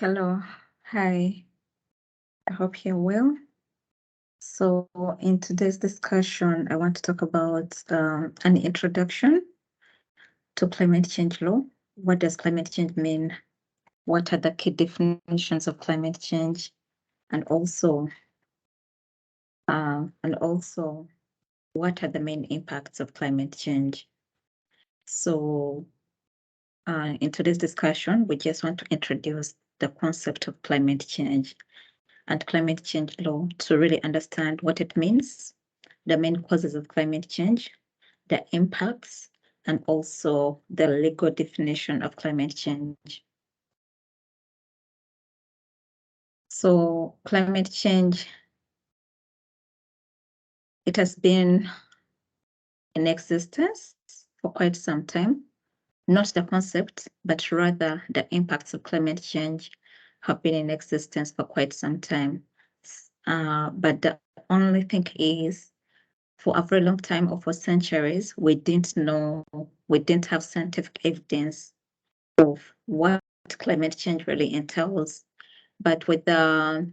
Hello, hi, I hope you're well. So in today's discussion, I want to talk about an introduction to climate change law. What does climate change mean? What are the key definitions of climate change? And also, what are the main impacts of climate change? So in today's discussion, we just want to introduce the concept of climate change and climate change law to really understand what it means, the main causes of climate change, the impacts, and also the legal definition of climate change. So climate change, it has been in existence for quite some time. Not the concept, but rather the impacts of climate change have been in existence for quite some time. But the only thing is, for a very long time, or for centuries, we didn't have scientific evidence of what climate change really entails. But with the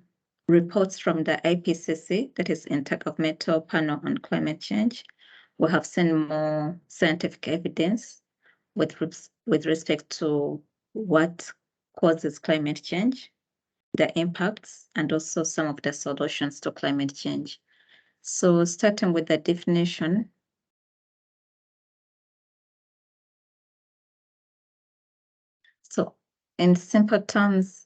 reports from the IPCC, that is Intergovernmental Panel on Climate Change, we have seen more scientific evidence with respect to what causes climate change, the impacts, and also some of the solutions to climate change. So starting with the definition, so in simple terms,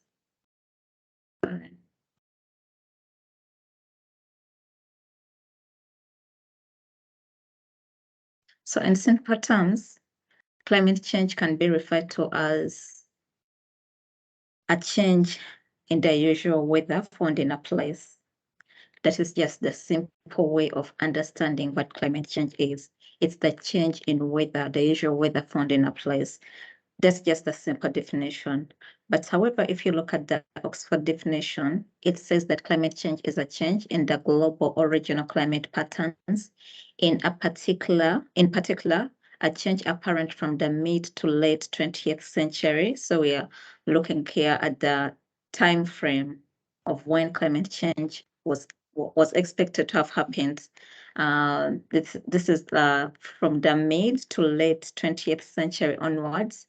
climate change can be referred to as a change in the usual weather found in a place. That is just the simple way of understanding what climate change is. It's the change in weather, the usual weather found in a place. That's just a simple definition. But however, if you look at the Oxford definition, it says that climate change is a change in the global or regional climate patterns, in particular, a change apparent from the mid to late 20th century. So we are looking here at the time frame of when climate change was expected to have happened. This is from the mid to late 20th century onwards,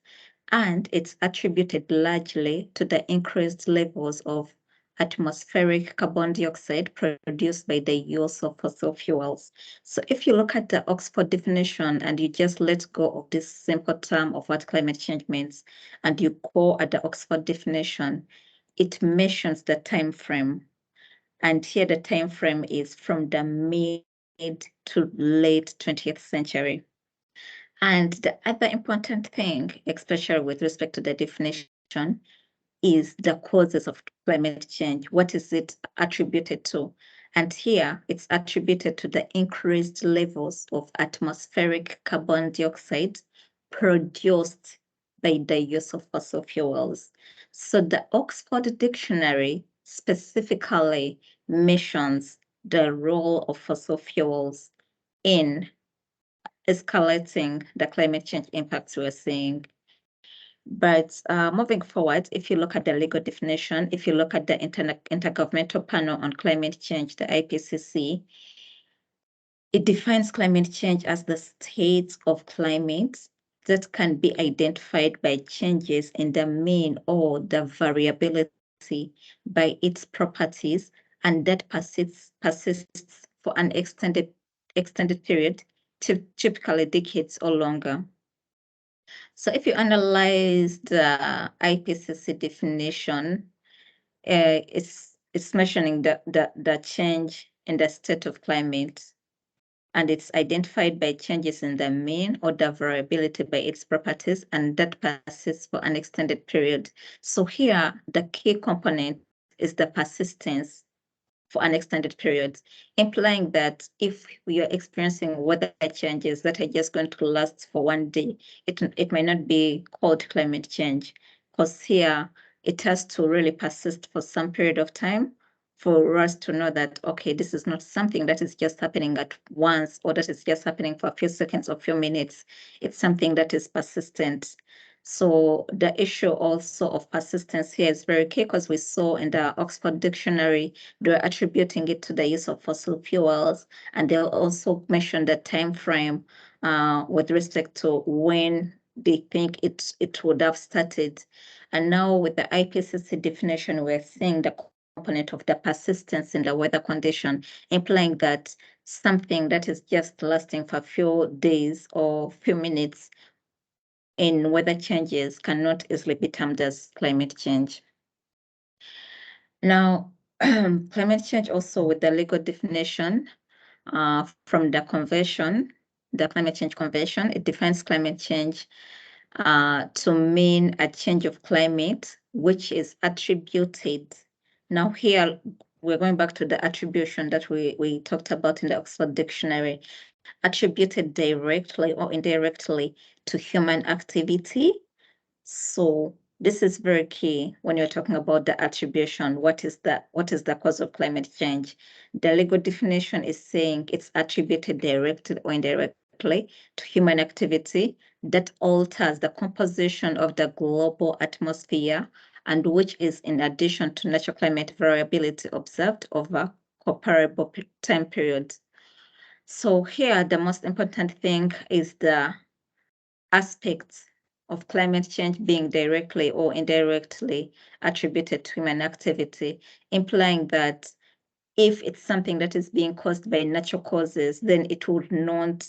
and it's attributed largely to the increased levels of atmospheric carbon dioxide produced by the use of fossil fuels. So if you look at the Oxford definition and you just let go of this simple term of what climate change means, and you go at the Oxford definition, it mentions the time frame. And here the time frame is from the mid to late 20th century. And the other important thing, especially with respect to the definition, is the causes of climate change. What is it attributed to? And here it's attributed to the increased levels of atmospheric carbon dioxide produced by the use of fossil fuels. So the Oxford Dictionary specifically mentions the role of fossil fuels in escalating the climate change impacts we're seeing. But moving forward, if you look at the legal definition, if you look at the Intergovernmental Panel on Climate Change, the IPCC, it defines climate change as the state of climate that can be identified by changes in the mean or the variability by its properties, and that persists for an extended period, typically decades or longer. So if you analyze the IPCC definition, it's mentioning the change in the state of climate, and it's identified by changes in the mean or the variability by its properties, and that persists for an extended period. So here, the key component is the persistence for an extended period, implying that if we are experiencing weather changes that are just going to last for one day, it may not be called climate change, because here it has to really persist for some period of time for us to know that, okay, this is not something that is just happening at once, or that is just happening for a few seconds or few minutes. It's something that is persistent. So the issue also of persistence here is very key, because we saw in the Oxford Dictionary, they're attributing it to the use of fossil fuels, and they'll also mention the time frame with respect to when they think it would have started. And now with the IPCC definition, we're seeing the component of the persistence in the weather condition, implying that something that is just lasting for a few days or few minutes in weather changes cannot easily be termed as climate change. Now, climate change also with the legal definition from the convention, the Climate Change Convention, it defines climate change to mean a change of climate, which is attributed. Now here, we're going back to the attribution that we talked about in the Oxford Dictionary, attributed directly or indirectly to human activity. So this is very key when you're talking about the attribution. What is the cause of climate change? The legal definition is saying it's attributed directly or indirectly to human activity that alters the composition of the global atmosphere, and which is in addition to natural climate variability observed over comparable time periods. So here, the most important thing is the aspects of climate change being directly or indirectly attributed to human activity, implying that if it's something that is being caused by natural causes, then it would not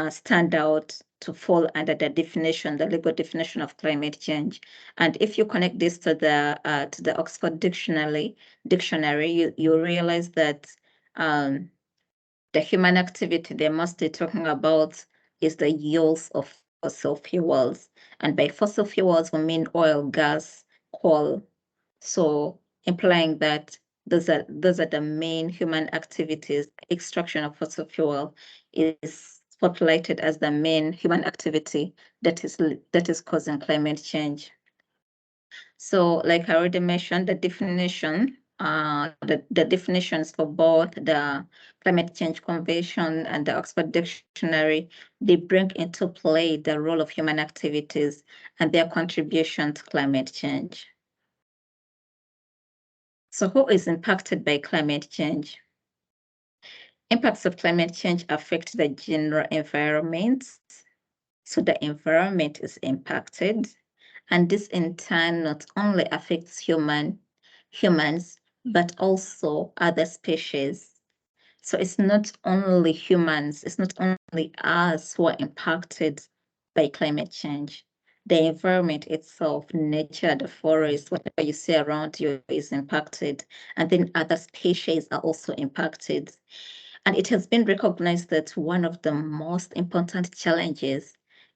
stand out to fall under the definition, the legal definition of climate change. And if you connect this to the Oxford Dictionary, you realize that the human activity they must be talking about is the use of fossil fuels. And by fossil fuels, we mean oil, gas, coal. So implying that those are the main human activities. Extraction of fossil fuel is spotlighted as the main human activity that is causing climate change. So like I already mentioned, the definition, the definitions for both the Climate Change Convention and the Oxford Dictionary, they bring into play the role of human activities and their contribution to climate change. So who is impacted by climate change? Impacts of climate change affect the general environment. So the environment is impacted, and this in turn not only affects humans, but also other species. So it's not only humans, it's not only us who are impacted by climate change. The environment itself, nature, the forest, whatever you see around you is impacted. And then other species are also impacted. And it has been recognized that one of the most important challenges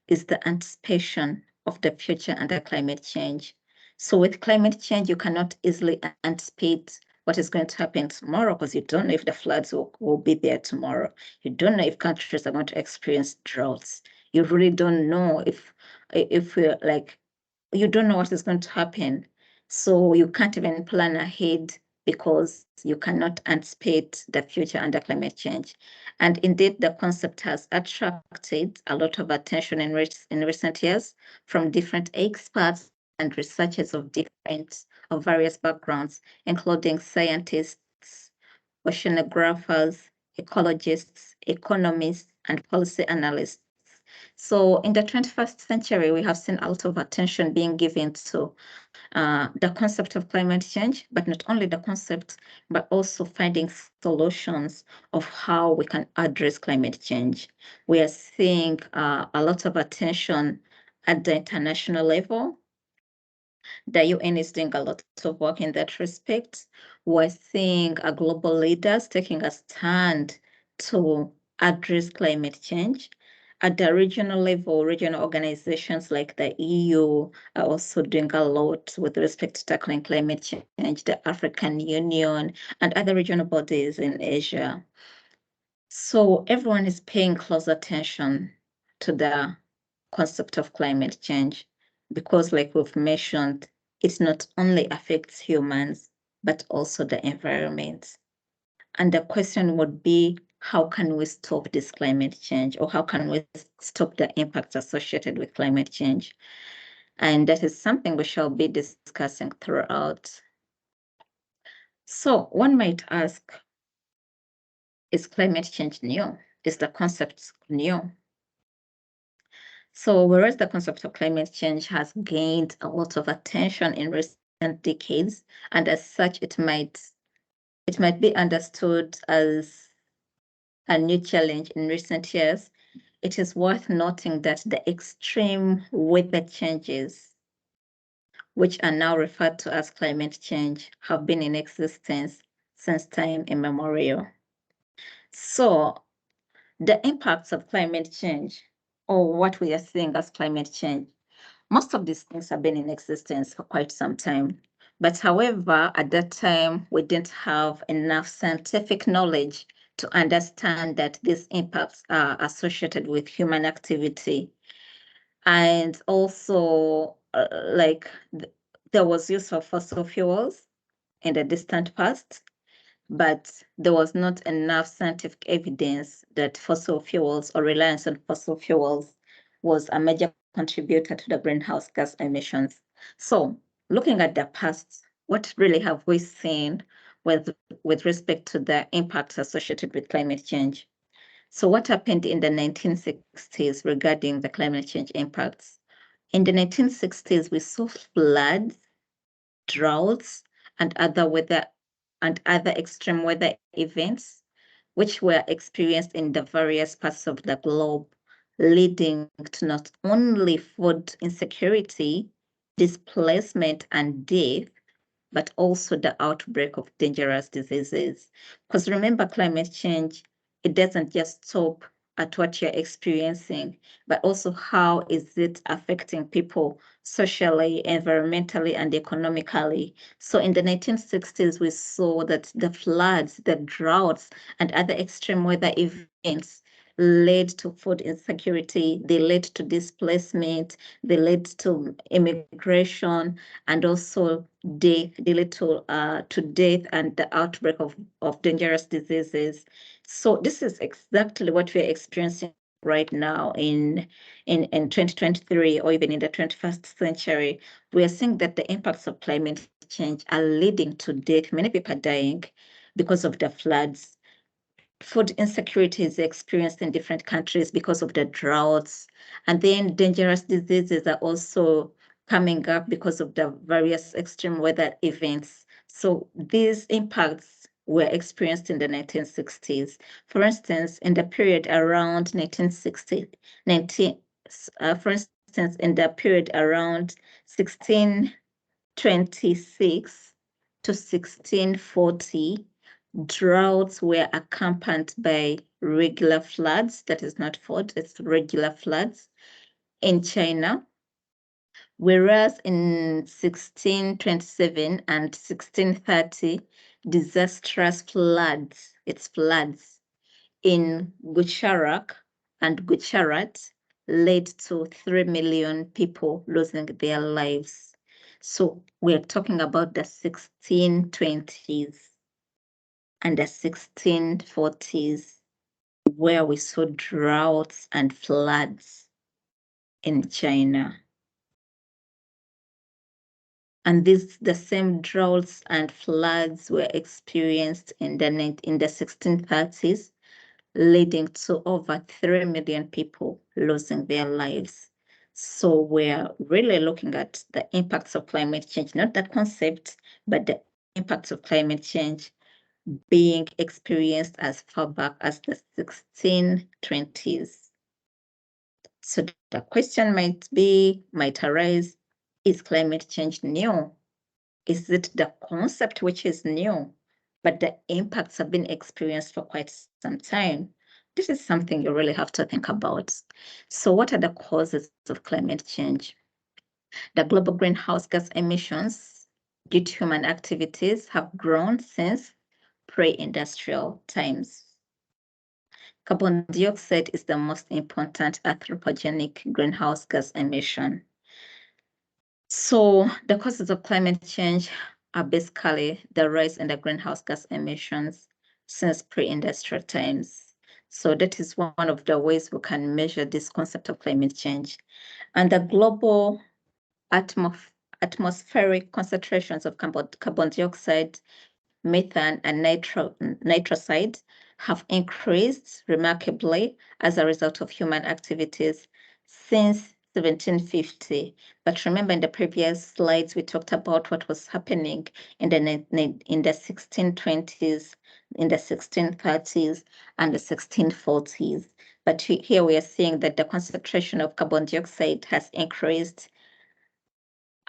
is the anticipation of the future under climate change. So with climate change, you cannot easily anticipate what is going to happen tomorrow, because you don't know if the floods will be there tomorrow. You don't know if countries are going to experience droughts. You really don't know if we're like, you don't know what is going to happen. So you can't even plan ahead, because you cannot anticipate the future under climate change. And indeed, the concept has attracted a lot of attention in recent years from different experts and researchers of various backgrounds, including scientists, oceanographers, ecologists, economists, and policy analysts. So in the 21st century, we have seen a lot of attention being given to the concept of climate change, but not only the concept, but also finding solutions of how we can address climate change. We are seeing a lot of attention at the international level. The UN is doing a lot of work in that respect. We're seeing global leaders taking a stand to address climate change. At the regional level, regional organizations like the EU are also doing a lot with respect to tackling climate change, the African Union, and other regional bodies in Asia. So everyone is paying close attention to the concept of climate change, because like we've mentioned, it not only affects humans, but also the environment. And the question would be, how can we stop this climate change, or how can we stop the impacts associated with climate change? And that is something we shall be discussing throughout. So one might ask, is climate change new? Is the concept new? So whereas the concept of climate change has gained a lot of attention in recent decades, and as such, it might be understood as a new challenge in recent years, it is worth noting that the extreme weather changes, which are now referred to as climate change, have been in existence since time immemorial. So the impacts of climate change, or what we are seeing as climate change, most of these things have been in existence for quite some time. But however, at that time, we didn't have enough scientific knowledge to understand that these impacts are associated with human activity. And also, there was use of fossil fuels in the distant past, but there was not enough scientific evidence that fossil fuels or reliance on fossil fuels was a major contributor to the greenhouse gas emissions. So looking at the past, what really have we seen with respect to the impacts associated with climate change? So what happened in the 1960s regarding the climate change impacts? In the 1960s, we saw floods, droughts, and other extreme weather events, which were experienced in the various parts of the globe, leading to not only food insecurity, displacement, and death, but also the outbreak of dangerous diseases. Because remember, climate change, it doesn't just stop at what you're experiencing, but also how is it affecting people socially, environmentally, and economically. So in the 1960s, we saw that the floods, the droughts, and other extreme weather events led to food insecurity, they led to displacement, they led to immigration, and also death, they led to death and the outbreak of dangerous diseases. So this is exactly what we're experiencing right now in 2023, or even in the 21st century. We are seeing that the impacts of climate change are leading to death. Many people are dying because of the floods. Food insecurity is experienced in different countries because of the droughts. And then dangerous diseases are also coming up because of the various extreme weather events. So these impacts were experienced in the 1960s. For instance, in the period around 1960, for instance, in the period around 1626 to 1640, droughts were accompanied by regular floods. That is not fault, it's regular floods in China. Whereas in 1627 and 1630, disastrous floods, it's floods in Gujarat and Gujarat led to 3 million people losing their lives. So we're talking about the 1620s and the 1640s, where we saw droughts and floods in China. And the same droughts and floods were experienced in the 1630s, leading to over 3 million people losing their lives. So we're really looking at the impacts of climate change, not the concept, but the impacts of climate change being experienced as far back as the 1620s. So the question might arise, is climate change new? Is it the concept which is new, but the impacts have been experienced for quite some time? This is something you really have to think about. So what are the causes of climate change? The global greenhouse gas emissions due to human activities have grown since pre-industrial times. Carbon dioxide is the most important anthropogenic greenhouse gas emission. So the causes of climate change are basically the rise in the greenhouse gas emissions since pre-industrial times. So that is one of the ways we can measure this concept of climate change. And the global atmospheric concentrations of carbon dioxide, methane, and nitrocide have increased remarkably as a result of human activities since 1750. But remember, in the previous slides, we talked about what was happening in the 1620s, in the 1630s, and the 1640s. But here we are seeing that the concentration of carbon dioxide has increased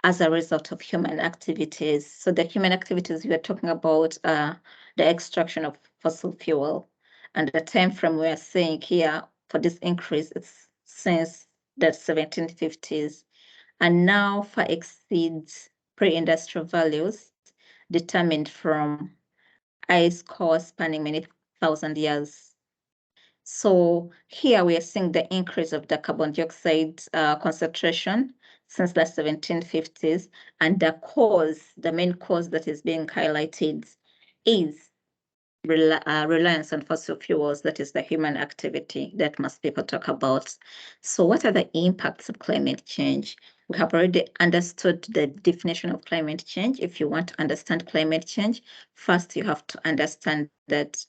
as a result of human activities. So the human activities we are talking about are the extraction of fossil fuel. And the time frame we are seeing here for this increase is since the 1750s, and now far exceeds pre-industrial values determined from ice cores spanning many thousand years. So here we are seeing the increase of the carbon dioxide concentration since the 1750s, and the main cause that is being highlighted is reliance on fossil fuels. That is the human activity that most people talk about. So what are the impacts of climate change? We have already understood the definition of climate change. If you want to understand climate change, first you have to understand that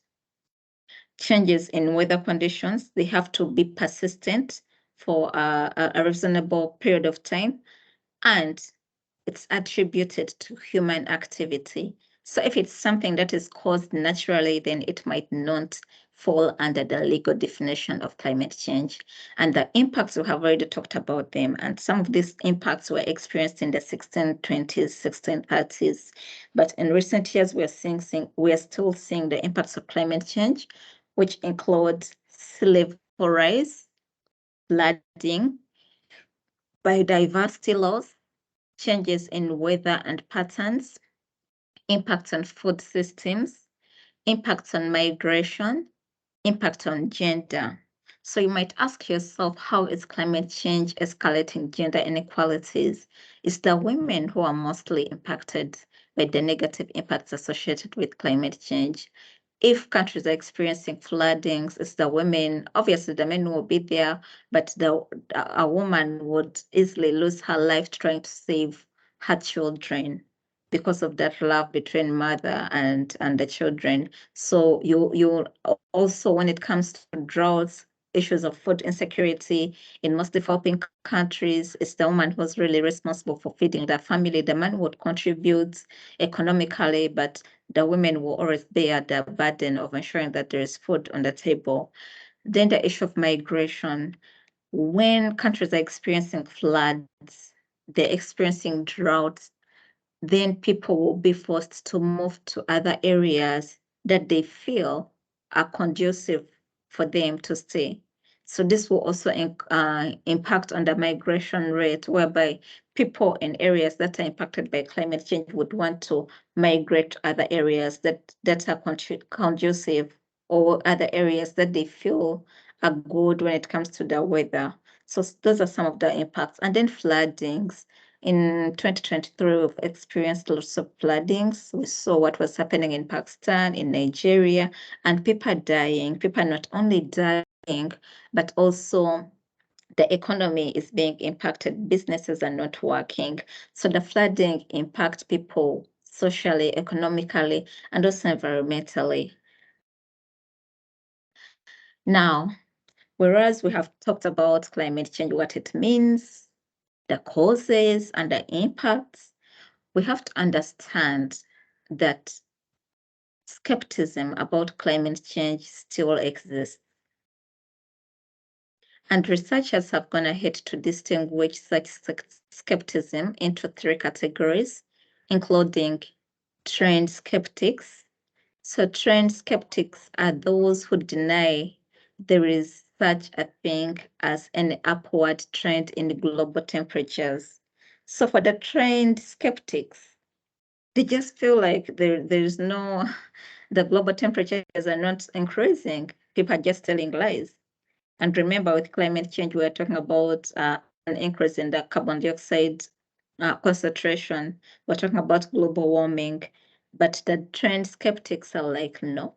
changes in weather conditions, they have to be persistent for a reasonable period of time, and it's attributed to human activity. So if it's something that is caused naturally, then it might not fall under the legal definition of climate change. And the impacts, we have already talked about them. And some of these impacts were experienced in the 1620s, 1630s. But in recent years, we are still seeing the impacts of climate change, which include sea level rise, flooding, biodiversity loss, changes in weather and patterns, impacts on food systems, impacts on migration, impact on gender. So you might ask yourself, how is climate change escalating gender inequalities? It's the women who are mostly impacted by the negative impacts associated with climate change. If countries are experiencing floodings, it's the women. Obviously, the men will be there, but a woman would easily lose her life trying to save her children because of that love between mother and the children. So you also, when it comes to droughts, issues of food insecurity in most developing countries, it's the woman who's really responsible for feeding the family. The man would contribute economically, but the women will always bear the burden of ensuring that there is food on the table. Then the issue of migration. When countries are experiencing floods, they're experiencing droughts, then people will be forced to move to other areas that they feel are conducive for them to stay. So this will also impact on the migration rate, whereby people in areas that are impacted by climate change would want to migrate to other areas that are conducive, or other areas that they feel are good when it comes to the weather. So those are some of the impacts. And then floodings. In 2023, we've experienced lots of floodings. We saw what was happening in Pakistan, in Nigeria, and people are dying. People are not only dying, but also the economy is being impacted. Businesses are not working. So the flooding impacts people socially, economically, and also environmentally. Now, whereas we have talked about climate change, what it means, the causes and the impacts, we have to understand that skepticism about climate change still exists. And researchers have gone ahead to distinguish such skepticism into three categories, including trained skeptics. So trained skeptics are those who deny there is such a thing as an upward trend in global temperatures. So for the trained skeptics, they just feel like there's no, the global temperatures are not increasing. People are just telling lies. And remember, with climate change, we're talking about an increase in the carbon dioxide concentration. We're talking about global warming. But the trend skeptics are like, no,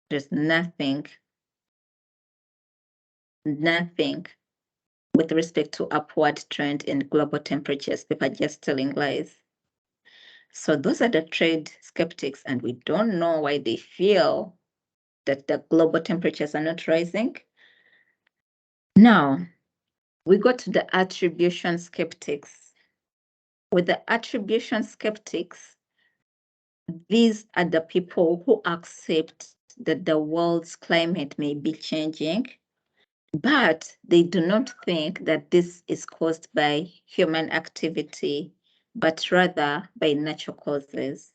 there's nothing. with respect to upward trend in global temperatures. People are just telling lies. So those are the trade skeptics, and we don't know why they feel that the global temperatures are not rising. Now, we go to the attribution skeptics. With the attribution skeptics, these are the people who accept that the world's climate may be changing, but they do not think that this is caused by human activity, but rather by natural causes.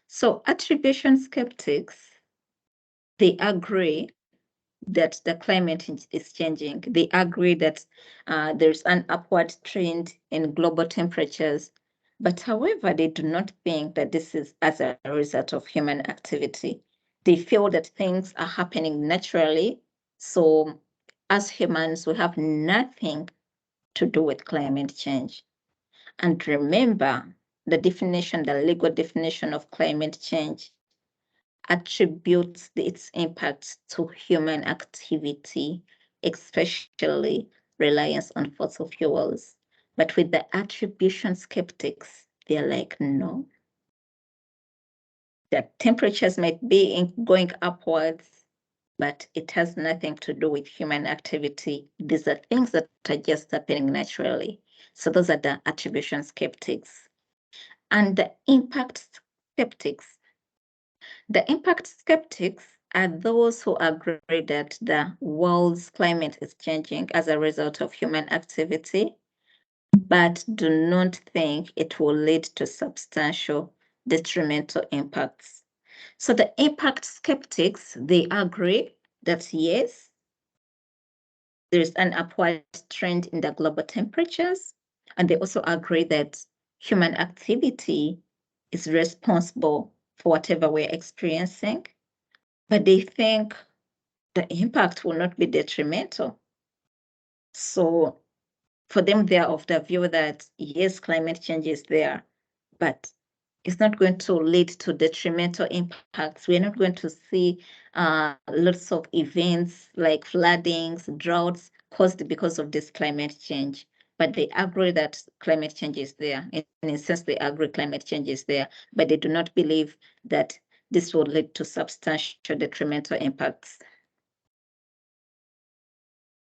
So attribution skeptics, they agree that the climate is changing. They agree that there's an upward trend in global temperatures. But however, they do not think that this is as a result of human activity. They feel that things are happening naturally. So as humans, we have nothing to do with climate change. And remember, the definition, the legal definition of climate change attributes its impact to human activity, especially reliance on fossil fuels. But with the attribution skeptics, they're like, no. The temperatures might be going upwards, but it has nothing to do with human activity. These are things that are just happening naturally. So those are the attribution skeptics. And the impact skeptics, the impact skeptics are those who agree that the world's climate is changing as a result of human activity, but do not think it will lead to substantial detrimental impacts. So the impact skeptics, they agree that yes, there is an upward trend in the global temperatures, and they also agree that human activity is responsible for whatever we're experiencing. But they think the impact will not be detrimental. So for them, they're of the view that yes, climate change is there, but it's not going to lead to detrimental impacts. We're not going to see lots of events like floodings, droughts caused because of this climate change. But they agree that climate change is there. In a sense, they agree climate change is there, but they do not believe that this will lead to substantial detrimental impacts.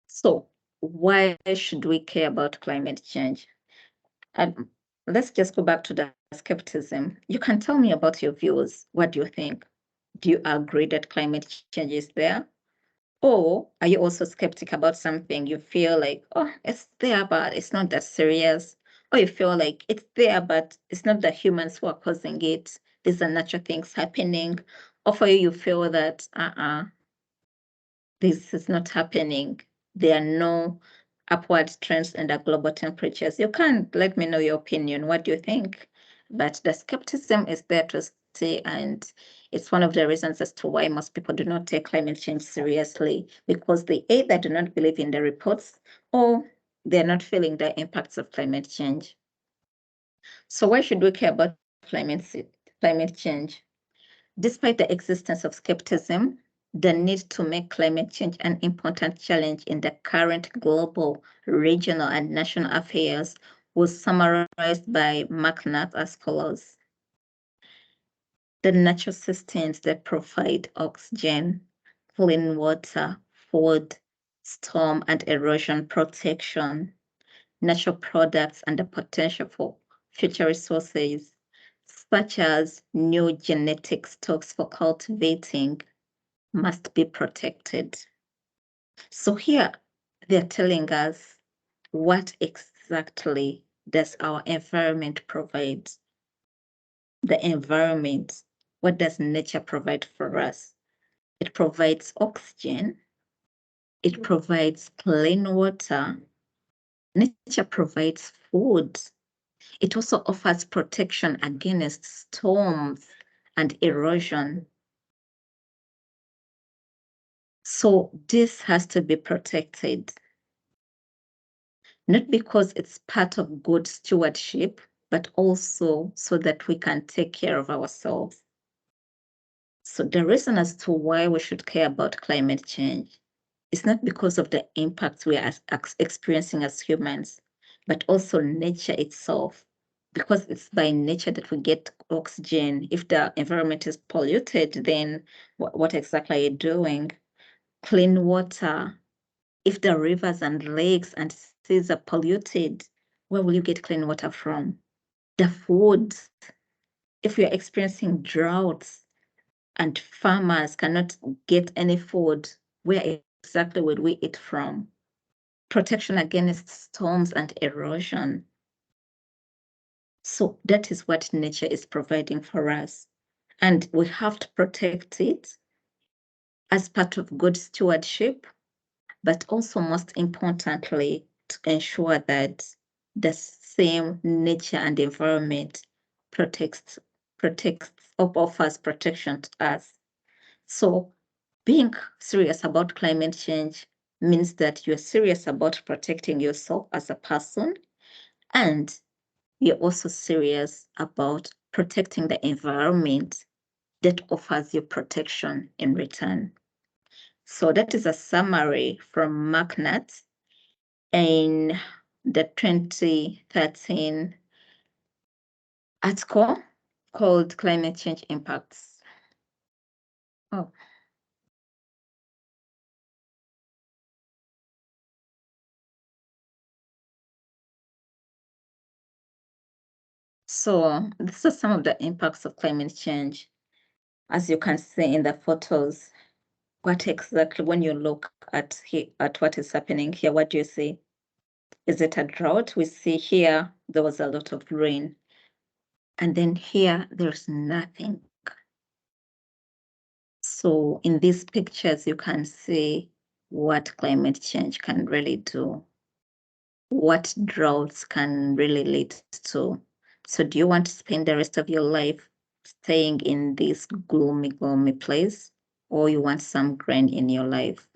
So why should we care about climate change? Let's just go back to the skepticism. You can tell me about your views. What do you think? Do you agree that climate change is there? Or are you also skeptic about something? You feel like, oh, it's there, but it's not that serious. Or you feel like it's there, but it's not the humans who are causing it. These are natural things happening. Or for you, you feel that, this is not happening. There are no upward trends in the global temperatures. You can let me know your opinion. What do you think? But the skepticism is there to stay, and it's one of the reasons as to why most people do not take climate change seriously, because they either do not believe in the reports or they're not feeling the impacts of climate change. So why should we care about climate change? Despite the existence of skepticism, the need to make climate change an important challenge in the current global, regional, and national affairs was summarized by McNabb as follows. The natural systems that provide oxygen, clean water, food, storm and erosion protection, natural products, and the potential for future resources, such as new genetic stocks for cultivating, must be protected. So here they're telling us what exactly does our environment provide? The environment, what does nature provide for us? It provides oxygen, it provides clean water, nature provides food. It also offers protection against storms and erosion. So this has to be protected, not because it's part of good stewardship, but also so that we can take care of ourselves. So the reason as to why we should care about climate change It's not because of the impacts we are experiencing as humans, but also nature itself, because it's by nature that we get oxygen. If the environment is polluted, then what exactly are you doing? Clean water. If the rivers and lakes and seas are polluted, where will you get clean water from? The food. If we are experiencing droughts and farmers cannot get any food, where exactly will we eat from? Protection against storms and erosion. So that is what nature is providing for us. And we have to protect it as part of good stewardship, but also most importantly, to ensure that the same nature and environment protects or offers protection to us. So being serious about climate change means that you're serious about protecting yourself as a person, and you're also serious about protecting the environment that offers you protection in return. So that is a summary from MacNat in the 2013 article called Climate Change Impacts. Oh. So these are some of the impacts of climate change. As you can see in the photos, what exactly, when you look at what is happening here, what do you see? Is it a drought? We see here there was a lot of rain, and then here there's nothing. So in these pictures, you can see what climate change can really do, what droughts can really lead to. So do you want to spend the rest of your life staying in this gloomy, gloomy place, or you want some grain in your life?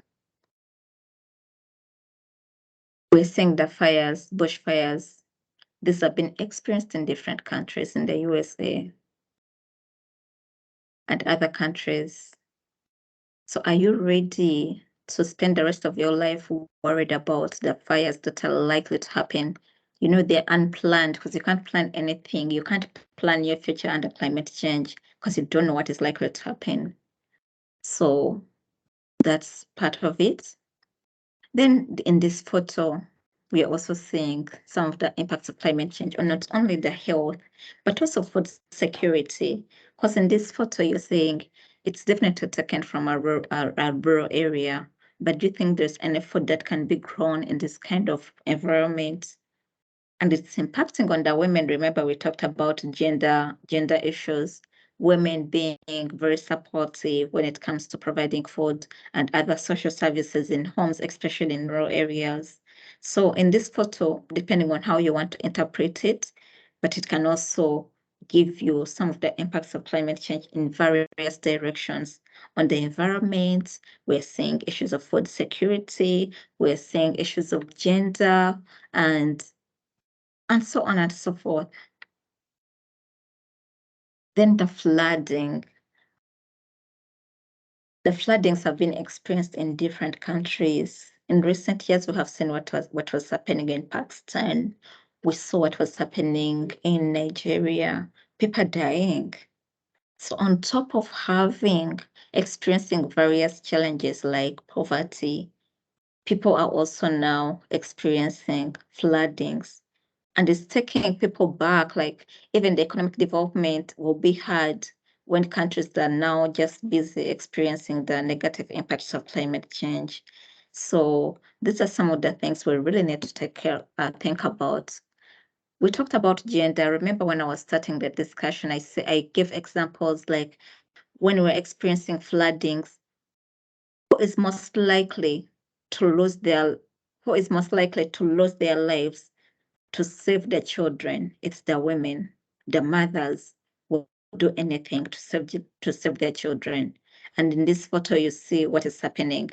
We're seeing the fires, bushfires. These have been experienced in different countries, in the USA and other countries. So are you ready to spend the rest of your life worried about the fires that are likely to happen? You know, they're unplanned, because you can't plan anything. You can't plan your future under climate change because you don't know what is likely to happen. So that's part of it. Then in this photo, we are also seeing some of the impacts of climate change on not only the health, but also food security. Because in this photo, you're saying it's definitely taken from a rural area, but do you think there's any food that can be grown in this kind of environment? And it's impacting on the women. Remember, we talked about gender issues, women being very supportive when it comes to providing food and other social services in homes, especially in rural areas. So in this photo, depending on how you want to interpret it, but it can also give you some of the impacts of climate change in various directions. On the environment, we're seeing issues of food security, we're seeing issues of gender, and so on and so forth. Then the flooding. The floodings have been experienced in different countries. In recent years, we have seen what was happening in Pakistan. We saw what was happening in Nigeria, people dying. So on top of experiencing various challenges like poverty, people are also now experiencing floodings. And it's taking people back, like even the economic development will be hard when countries are now just busy experiencing the negative impacts of climate change. So these are some of the things we really need to think about. We talked about gender. Remember when I was starting the discussion, I gave examples like when we're experiencing floodings, who is most likely to lose their who is most likely to lose their lives to save the children? It's the women, the mothers will do anything to save their children. And in this photo, you see what is happening.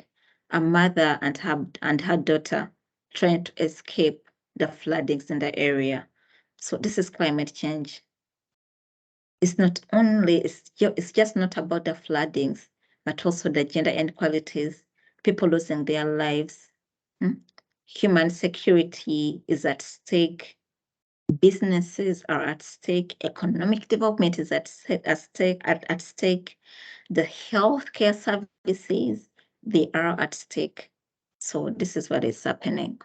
A mother and her daughter trying to escape the floodings in the area. So this is climate change. It's just not about the floodings, but also the gender inequalities, people losing their lives. Human security is at stake. Businesses are at stake. Economic development is at stake. The healthcare services, they are at stake. So this is what is happening.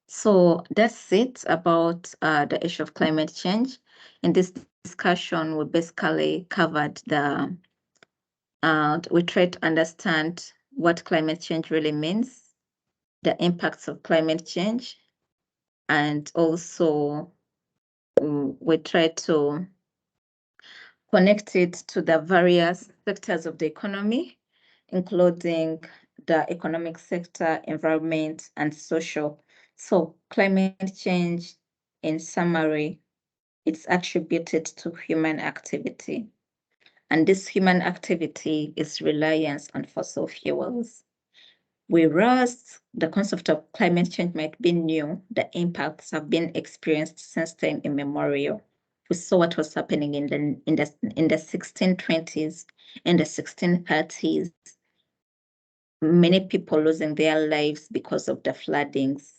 So that's it about the issue of climate change. In this discussion, we basically covered we tried to understand what climate change really means, the impacts of climate change, and also we tried to connect it to the various sectors of the economy, including the economic sector, environment, and social. So climate change, in summary, it's attributed to human activity. And this human activity is reliance on fossil fuels. Whereas the concept of climate change might be new, the impacts have been experienced since time immemorial. We saw what was happening in the 1620s, in the 1630s. Many people losing their lives because of the floodings.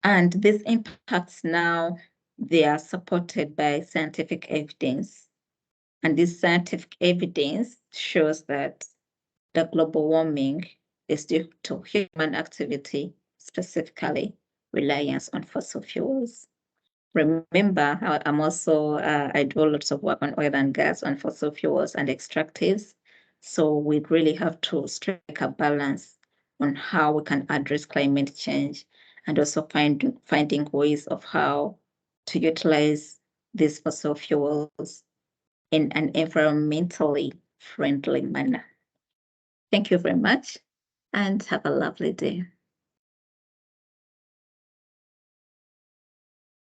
And these impacts now, they are supported by scientific evidence. And this scientific evidence shows that the global warming is due to human activity, specifically reliance on fossil fuels. Remember, I'm also, I do lots of work on oil and gas, on fossil fuels and extractives. So we really have to strike a balance on how we can address climate change and also finding ways of how to utilize these fossil fuels in an environmentally friendly manner. Thank you very much and have a lovely day.